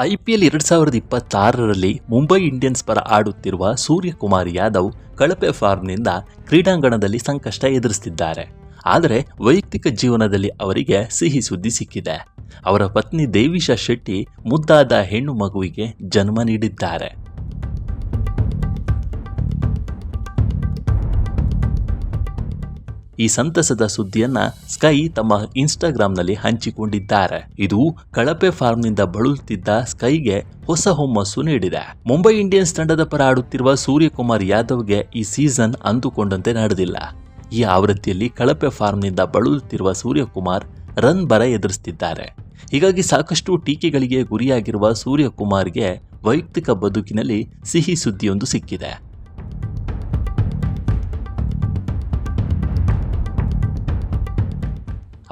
IPL 2026ರಲ್ಲಿ Mumbai Indians ಪರ ಆಡುತ್ತಿರುವ ಸೂರ್ಯಕುಮಾರ್ ಯಾದವ್ ಕಳಪೆ ಫಾರ್ಮ್ನಿಂದ ಕ್ರೀಡಾಂಗಣದಲ್ಲಿ ಸಂಕಷ್ಟ ಎದುರಿಸುತ್ತಿದ್ದಾರೆ. ಆದರೆ ವೈಯಕ್ತಿಕ ಜೀವನದಲ್ಲಿ ಅವರಿಗೆ ಸಿಹಿ ಸುದ್ದಿ ಸಿಕ್ಕಿದೆ. ಅವರ ಪತ್ನಿ ದೇವಿಶಾ ಶೆಟ್ಟಿ ಮುದ್ದಾದ ಹೆಣ್ಣು ಮಗುವಿಗೆ ಜನ್ಮ ನೀಡಿದ್ದಾರೆ. ಈ ಸಂತಸದ ಸುದ್ದಿಯನ್ನ ಸ್ಕೈ ತಮ್ಮ ಇನ್ಸ್ಟಾಗ್ರಾಂನಲ್ಲಿ ಹಂಚಿಕೊಂಡಿದ್ದಾರೆ. ಇದು ಕಳಪೆ ಫಾರ್ಮ್ನಿಂದ ಬಳಲುತ್ತಿದ್ದ ಸ್ಕೈಗೆ ಹೊಸ ಹುಮ್ಮಸ್ಸು ನೀಡಿದೆ. ಮುಂಬೈ ಇಂಡಿಯನ್ಸ್ ತಂಡದ ಪರ ಆಡುತ್ತಿರುವ ಸೂರ್ಯಕುಮಾರ್ ಯಾದವ್ಗೆ ಈ ಸೀಸನ್ ಅಂದುಕೊಂಡಂತೆ ನಡೆದಿಲ್ಲ. ಈ ಆವೃತ್ತಿಯಲ್ಲಿ ಕಳಪೆ ಫಾರ್ಮ್ನಿಂದ ಬಳಲುತ್ತಿರುವ ಸೂರ್ಯಕುಮಾರ್ ರನ್ ಬರ ಎದುರಿಸುತ್ತಿದ್ದಾರೆ. ಹೀಗಾಗಿ ಸಾಕಷ್ಟು ಟೀಕೆಗಳಿಗೆ ಗುರಿಯಾಗಿರುವ ಸೂರ್ಯಕುಮಾರ್ಗೆ ವೈಯಕ್ತಿಕ ಬದುಕಿನಲ್ಲಿ ಸಿಹಿ ಸುದ್ದಿಯೊಂದು ಸಿಕ್ಕಿದೆ.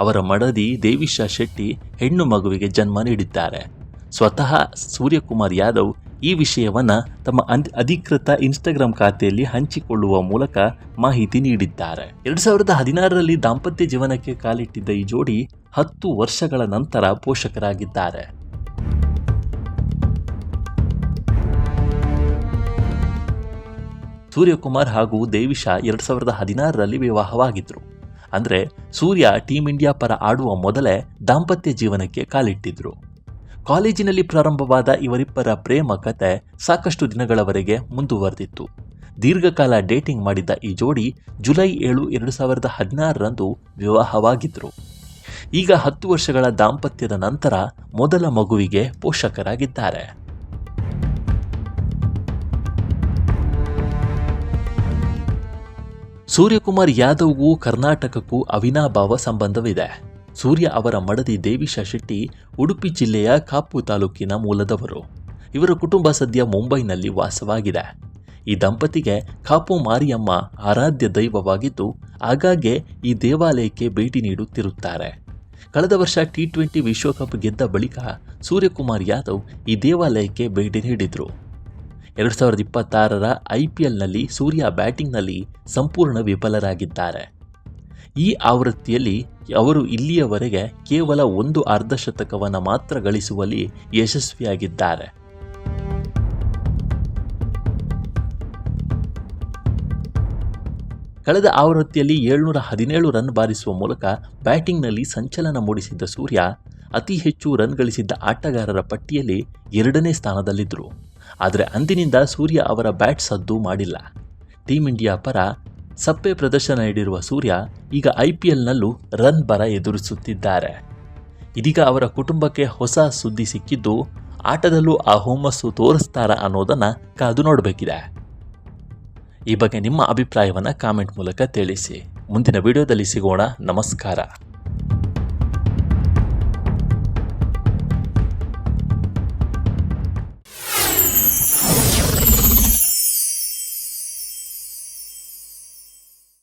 ಅವರ ಮಡದಿ ದೇವಿಶಾ ಶೆಟ್ಟಿ ಹೆಣ್ಣು ಮಗುವಿಗೆ ಜನ್ಮ ನೀಡಿದ್ದಾರೆ. ಸ್ವತಃ ಸೂರ್ಯಕುಮಾರ್ ಯಾದವ್ ಈ ವಿಷಯವನ್ನು ತಮ್ಮ ಅಧಿಕೃತ ಇನ್ಸ್ಟಾಗ್ರಾಂ ಖಾತೆಯಲ್ಲಿ ಹಂಚಿಕೊಳ್ಳುವ ಮೂಲಕ ಮಾಹಿತಿ ನೀಡಿದ್ದಾರೆ. 2016ರಲ್ಲಿ ದಾಂಪತ್ಯ ಜೀವನಕ್ಕೆ ಕಾಲಿಟ್ಟಿದ್ದ ಈ ಜೋಡಿ 10 ವರ್ಷಗಳ ನಂತರ ಪೋಷಕರಾಗಿದ್ದಾರೆ. ಸೂರ್ಯಕುಮಾರ್ ಹಾಗೂ ದೇವಿಶಾ 2016ರಲ್ಲಿ ವಿವಾಹವಾಗಿದ್ದರು. ಅಂದರೆ ಸೂರ್ಯ ಟೀಮ್ ಇಂಡಿಯಾ ಪರ ಆಡುವ ಮೊದಲೇ ದಾಂಪತ್ಯ ಜೀವನಕ್ಕೆ ಕಾಲಿಟ್ಟಿದ್ರು. ಕಾಲೇಜಿನಲ್ಲಿ ಪ್ರಾರಂಭವಾದ ಇವರಿಬ್ಬರ ಪ್ರೇಮ ಕತೆ ಸಾಕಷ್ಟು ದಿನಗಳವರೆಗೆ ಮುಂದುವರೆದಿತ್ತು. ದೀರ್ಘಕಾಲ ಡೇಟಿಂಗ್ ಮಾಡಿದ್ದ ಈ ಜೋಡಿ ಜುಲೈ 7, 2016ರಂದು ವಿವಾಹವಾಗಿದ್ದರು. ಈಗ 10 ವರ್ಷಗಳ ದಾಂಪತ್ಯದ ನಂತರ ಮೊದಲ ಮಗುವಿಗೆ ಪೋಷಕರಾಗಿದ್ದಾರೆ. ಸೂರ್ಯಕುಮಾರ್ ಯಾದವ್ಗೂ ಕರ್ನಾಟಕಕ್ಕೂ ಅವಿನಾಭಾವ ಸಂಬಂಧವಿದೆ. ಸೂರ್ಯ ಅವರ ಮಡದಿ ದೇವಿಶಾ ಶೆಟ್ಟಿ ಉಡುಪಿ ಜಿಲ್ಲೆಯ ಕಾಪು ತಾಲೂಕಿನ ಮೂಲದವರು. ಇವರ ಕುಟುಂಬ ಸದ್ಯ ಮುಂಬೈನಲ್ಲಿ ವಾಸವಾಗಿದೆ. ಈ ದಂಪತಿಗೆ ಕಾಪು ಮಾರಿಯಮ್ಮ ಆರಾಧ್ಯ ದೈವವಾಗಿದ್ದು ಆಗಾಗ್ಗೆ ಈ ದೇವಾಲಯಕ್ಕೆ ಭೇಟಿ ನೀಡುತ್ತಿರುತ್ತಾರೆ. ಕಳೆದ ವರ್ಷ T20 ವಿಶ್ವಕಪ್ ಗೆದ್ದ ಬಳಿಕ ಸೂರ್ಯಕುಮಾರ್ ಯಾದವ್ ಈ ದೇವಾಲಯಕ್ಕೆ ಭೇಟಿ ನೀಡಿದರು. 2026ರ IPLನಲ್ಲಿ ಸೂರ್ಯ ಬ್ಯಾಟಿಂಗ್ನಲ್ಲಿ ಸಂಪೂರ್ಣ ವಿಫಲರಾಗಿದ್ದಾರೆ. ಈ ಆವೃತ್ತಿಯಲ್ಲಿ ಅವರು ಇಲ್ಲಿಯವರೆಗೆ ಕೇವಲ 1 ಅರ್ಧಶತಕವನ್ನು ಮಾತ್ರ ಗಳಿಸುವಲ್ಲಿ ಯಶಸ್ವಿಯಾಗಿದ್ದಾರೆ. ಕಳೆದ ಆವೃತ್ತಿಯಲ್ಲಿ 717 ರನ್ ಬಾರಿಸುವ ಮೂಲಕ ಬ್ಯಾಟಿಂಗ್ನಲ್ಲಿ ಸಂಚಲನ ಮೂಡಿಸಿದ್ದ ಸೂರ್ಯ ಅತಿ ಹೆಚ್ಚು ರನ್ ಗಳಿಸಿದ್ದ ಆಟಗಾರರ ಪಟ್ಟಿಯಲ್ಲಿ 2ನೇ ಸ್ಥಾನದಲ್ಲಿದ್ದರು. ಆದರೆ ಅಂದಿನಿಂದ ಸೂರ್ಯ ಅವರ ಬ್ಯಾಟ್ ಸದ್ದು ಮಾಡಿಲ್ಲ. ಟೀಮ್ ಇಂಡಿಯಾ ಪರ ಸಪ್ಪೆ ಪ್ರದರ್ಶನ ನೀಡಿರುವ ಸೂರ್ಯ ಈಗ IPLನಲ್ಲೂ ರನ್ ಬರ ಎದುರಿಸುತ್ತಿದ್ದಾರೆ. ಇದೀಗ ಅವರ ಕುಟುಂಬಕ್ಕೆ ಹೊಸ ಸುದ್ದಿ ಸಿಕ್ಕಿದ್ದು ಆಟದಲ್ಲೂ ಆ ಹುಮ್ಮಸ್ಸು ತೋರಿಸ್ತಾರಾ ಅನ್ನೋದನ್ನು ಕಾದು ನೋಡಬೇಕಿದೆ. ಈ ಬಗ್ಗೆ ನಿಮ್ಮ ಅಭಿಪ್ರಾಯವನ್ನು ಕಾಮೆಂಟ್ ಮೂಲಕ ತಿಳಿಸಿ. ಮುಂದಿನ ವಿಡಿಯೋದಲ್ಲಿ ಸಿಗೋಣ. ನಮಸ್ಕಾರ.